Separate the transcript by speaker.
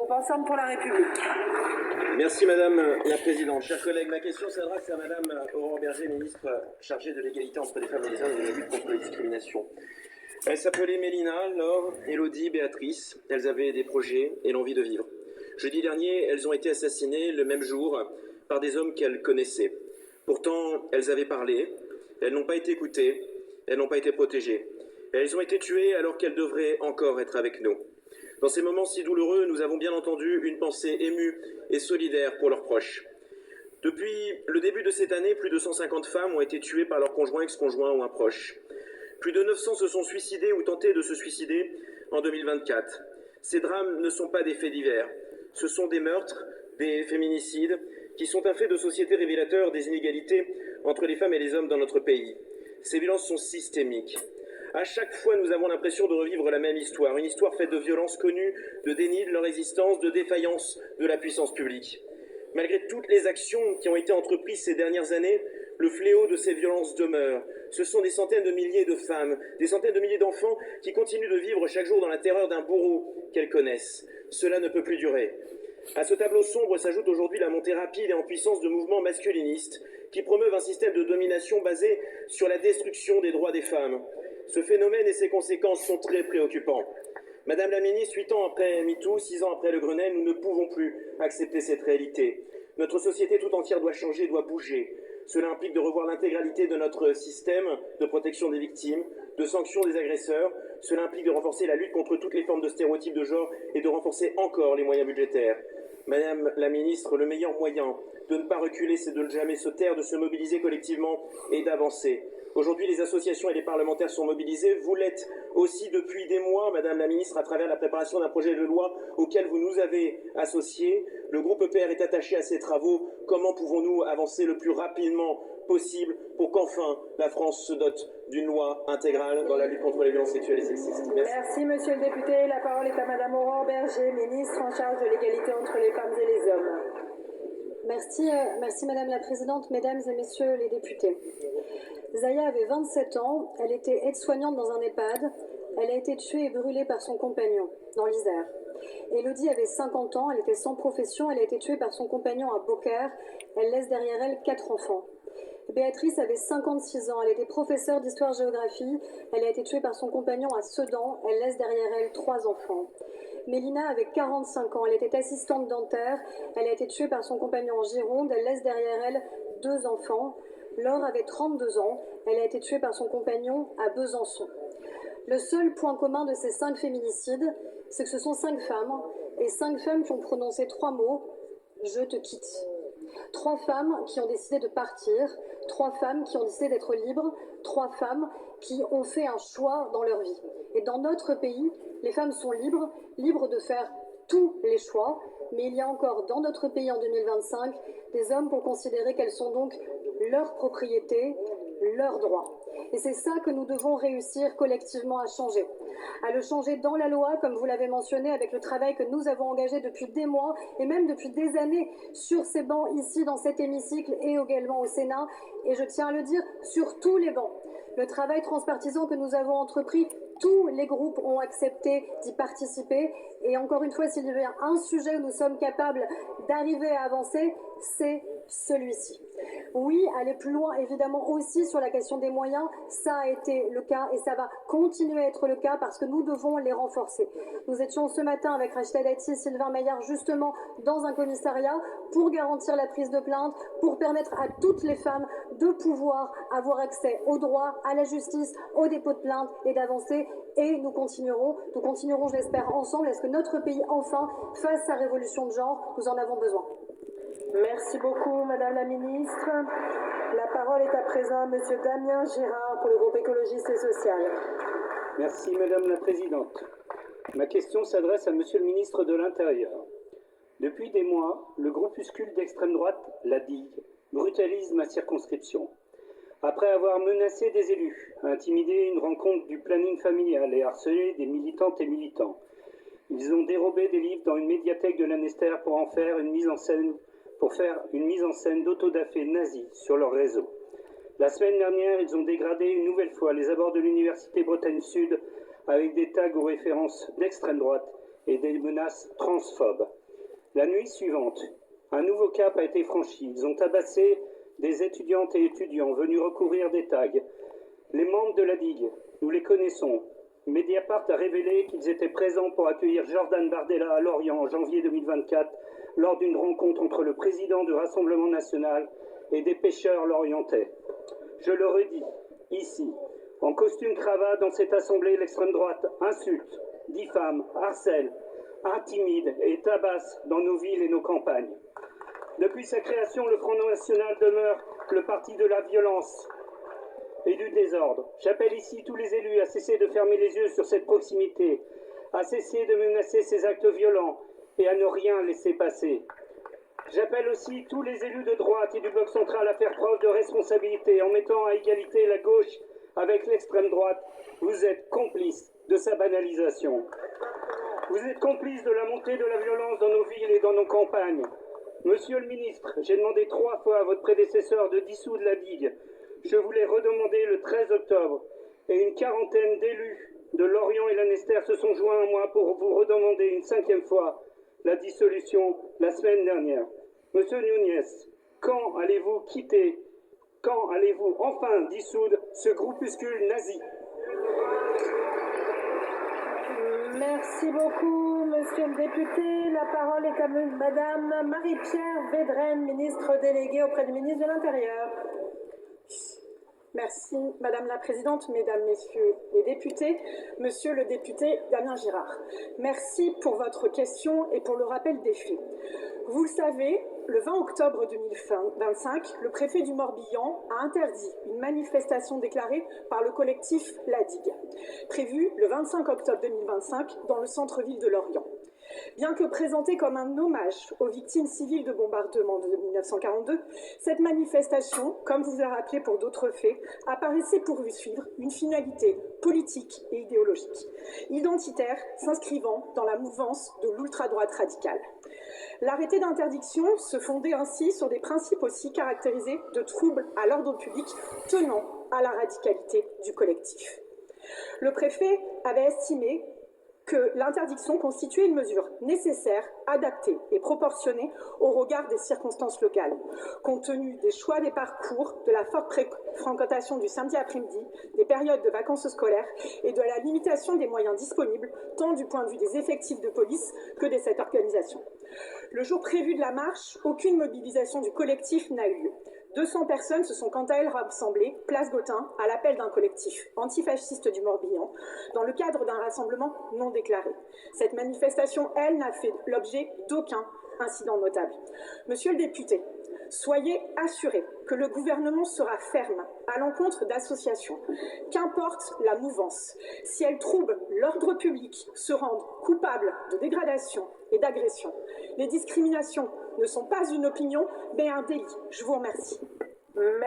Speaker 1: Groupe Ensemble pour la République.
Speaker 2: Merci Madame la Présidente. Chers collègues, ma question s'adresse à Madame Aurore Bergé, ministre chargée de l'égalité entre les femmes et les hommes et de la lutte contre les discriminations. Elles s'appelaient Mélina, Laure, Élodie, Béatrice. Elles avaient des projets et l'envie de vivre. Jeudi dernier, elles ont été assassinées le même jour par des hommes qu'elles connaissaient. Pourtant, elles avaient parlé, elles n'ont pas été écoutées, elles n'ont pas été protégées. Elles ont été tuées alors qu'elles devraient encore être avec nous. Dans ces moments si douloureux, nous avons bien entendu une pensée émue et solidaire pour leurs proches. Depuis le début de cette année, plus de 150 femmes ont été tuées par leur conjoint, ex-conjoint ou un proche. Plus de 900 se sont suicidées ou tenté de se suicider en 2024. Ces drames ne sont pas des faits divers. Ce sont des meurtres, des féminicides, qui sont un fait de société révélateur des inégalités entre les femmes et les hommes dans notre pays. Ces violences sont systémiques. À chaque fois, nous avons l'impression de revivre la même histoire, une histoire faite de violences connues, de déni de leur existence, de défaillance de la puissance publique. Malgré toutes les actions qui ont été entreprises ces dernières années, le fléau de ces violences demeure. Ce sont des centaines de milliers de femmes, des centaines de milliers d'enfants qui continuent de vivre chaque jour dans la terreur d'un bourreau qu'elles connaissent. Cela ne peut plus durer. À ce tableau sombre s'ajoute aujourd'hui la montée rapide et en puissance de mouvements masculinistes qui promeuvent un système de domination basé sur la destruction des droits des femmes. Ce phénomène et ses conséquences sont très préoccupants. Madame la ministre, 8 ans après MeToo, 6 ans après le Grenelle, nous ne pouvons plus accepter cette réalité. Notre société tout entière doit changer, doit bouger. Cela implique de revoir l'intégralité de notre système de protection des victimes, de sanction des agresseurs. Cela implique de renforcer la lutte contre toutes les formes de stéréotypes de genre et de renforcer encore les moyens budgétaires. Madame la ministre, le meilleur moyen de ne pas reculer, c'est de ne jamais se taire, de se mobiliser collectivement et d'avancer. Aujourd'hui, les associations et les parlementaires sont mobilisés. Vous l'êtes aussi depuis des mois, Madame la ministre, à travers la préparation d'un projet de loi auquel vous nous avez associés. Le groupe EPR est attaché à ces travaux. Comment pouvons-nous avancer le plus rapidement possible pour qu'enfin la France se dote d'une loi intégrale dans la lutte contre les violences sexuelles et sexistes?
Speaker 1: Merci Monsieur le député. La parole est à Madame Aurore Bergé, ministre en charge de l'égalité entre les femmes et les hommes.
Speaker 3: Merci Madame la Présidente, Mesdames et Messieurs les députés. Zaya avait 27 ans, elle était aide-soignante dans un EHPAD, elle a été tuée et brûlée par son compagnon dans l'Isère. Élodie avait 50 ans, elle était sans profession, elle a été tuée par son compagnon à Beaucaire, elle laisse derrière elle 4 enfants. Béatrice avait 56 ans, elle était professeure d'histoire-géographie, elle a été tuée par son compagnon à Sedan, elle laisse derrière elle 3 enfants. Mélina avait 45 ans, elle était assistante dentaire, elle a été tuée par son compagnon en Gironde, elle laisse derrière elle 2 enfants. Laure avait 32 ans, elle a été tuée par son compagnon à Besançon. Le seul point commun de ces 5 féminicides, c'est que ce sont 5 femmes, et 5 femmes qui ont prononcé 3 mots, « je te quitte ». 3 femmes qui ont décidé de partir, 3 femmes qui ont décidé d'être libres, 3 femmes qui ont fait un choix dans leur vie. Et dans notre pays, les femmes sont libres, libres de faire tous les choix, mais il y a encore dans notre pays en 2025 des hommes pour considérer qu'elles sont donc leur propriété, leurs droits. Et c'est ça que nous devons réussir collectivement à changer. À le changer dans la loi, comme vous l'avez mentionné, avec le travail que nous avons engagé depuis des mois et même depuis des années sur ces bancs ici dans cet hémicycle et également au Sénat. Et je tiens à le dire, sur tous les bancs. Le travail transpartisan que nous avons entrepris, tous les groupes ont accepté d'y participer. Et encore une fois, s'il y a un sujet où nous sommes capables d'arriver à avancer, c'est celui-ci. Oui, aller plus loin, évidemment aussi sur la question des moyens, ça a été le cas et ça va continuer à être le cas parce que nous devons les renforcer. Nous étions ce matin avec Rachida Dati, Sylvain Maillard, justement dans un commissariat pour garantir la prise de plainte, pour permettre à toutes les femmes de pouvoir avoir accès aux droits, à la justice, au dépôt de plainte et d'avancer. Et nous continuerons, je l'espère, ensemble, à ce que notre pays, enfin, fasse sa révolution de genre. Nous en avons besoin.
Speaker 1: Merci beaucoup, Madame la ministre. La parole est à présent à Monsieur Damien Girard pour le groupe écologiste et social.
Speaker 4: Merci, Madame la Présidente. Ma question s'adresse à Monsieur le ministre de l'Intérieur. Depuis des mois, le groupuscule d'extrême droite, la Digue, brutalise ma circonscription. Après avoir menacé des élus, intimidé une rencontre du planning familial et harcelé des militantes et militants, ils ont dérobé des livres dans une médiathèque de Lanester pour faire une mise en scène d'autodafé nazi sur leur réseau. La semaine dernière, ils ont dégradé une nouvelle fois les abords de l'université Bretagne Sud avec des tags aux références d'extrême droite et des menaces transphobes. La nuit suivante, un nouveau cap a été franchi. Ils ont tabassé des étudiantes et étudiants venus recouvrir des tags. Les membres de la digue, nous les connaissons. Mediapart a révélé qu'ils étaient présents pour accueillir Jordan Bardella à Lorient en janvier 2024 lors d'une rencontre entre le président du Rassemblement national et des pêcheurs lorientais. Je le redis, ici, en costume cravate dans cette assemblée, l'extrême droite insulte, diffame, harcèle, intimide et tabasse dans nos villes et nos campagnes. Depuis sa création, le Front National demeure le parti de la violence et du désordre. J'appelle ici tous les élus à cesser de fermer les yeux sur cette proximité, à cesser de menacer ces actes violents et à ne rien laisser passer. J'appelle aussi tous les élus de droite et du bloc central à faire preuve de responsabilité en mettant à égalité la gauche avec l'extrême droite. Vous êtes complices de sa banalisation. Vous êtes complices de la montée de la violence dans nos villes et dans nos campagnes. Monsieur le ministre, j'ai demandé 3 fois à votre prédécesseur de dissoudre la digue. Je vous l'ai redemandé le 13 octobre et une quarantaine d'élus de Lorient et Lanester se sont joints à moi pour vous redemander une 5e fois la dissolution la semaine dernière. Monsieur Nunez, quand allez-vous enfin dissoudre ce groupuscule nazi?
Speaker 1: Merci beaucoup, monsieur le député. La parole est à madame Marie-Pierre Védrenne, ministre déléguée auprès du ministre de l'Intérieur. Merci, madame la présidente, mesdames, messieurs les députés, monsieur le député Damien Girard. Merci pour votre question et pour le rappel des faits. Vous le savez, le 20 octobre 2025, le préfet du Morbihan a interdit une manifestation déclarée par le collectif La Digue, prévue le 25 octobre 2025 dans le centre-ville de Lorient. Bien que présentée comme un hommage aux victimes civiles de bombardement de 1942, cette manifestation, comme vous l'avez rappelé pour d'autres faits, apparaissait poursuivre une finalité politique et idéologique, identitaire, s'inscrivant dans la mouvance de l'ultra-droite radicale. L'arrêté d'interdiction se fondait ainsi sur des principes aussi caractérisés de troubles à l'ordre public tenant à la radicalité du collectif. Le préfet avait estimé que l'interdiction constituait une mesure nécessaire, adaptée et proportionnée au regard des circonstances locales, compte tenu des choix des parcours, de la forte fréquentation du samedi après-midi, des périodes de vacances scolaires et de la limitation des moyens disponibles, tant du point de vue des effectifs de police que de cette organisation. Le jour prévu de la marche, aucune mobilisation du collectif n'a eu lieu. 200 personnes se sont quant à elles rassemblées, place Gautin, à l'appel d'un collectif antifasciste du Morbihan, dans le cadre d'un rassemblement non déclaré. Cette manifestation, elle, n'a fait l'objet d'aucun incident notable. Monsieur le député, soyez assuré que le gouvernement sera ferme à l'encontre d'associations, qu'importe la mouvance, si elles troublent l'ordre public, se rendent coupables de dégradation et d'agression. Les discriminations ne sont pas une opinion, mais un délit. Je vous remercie.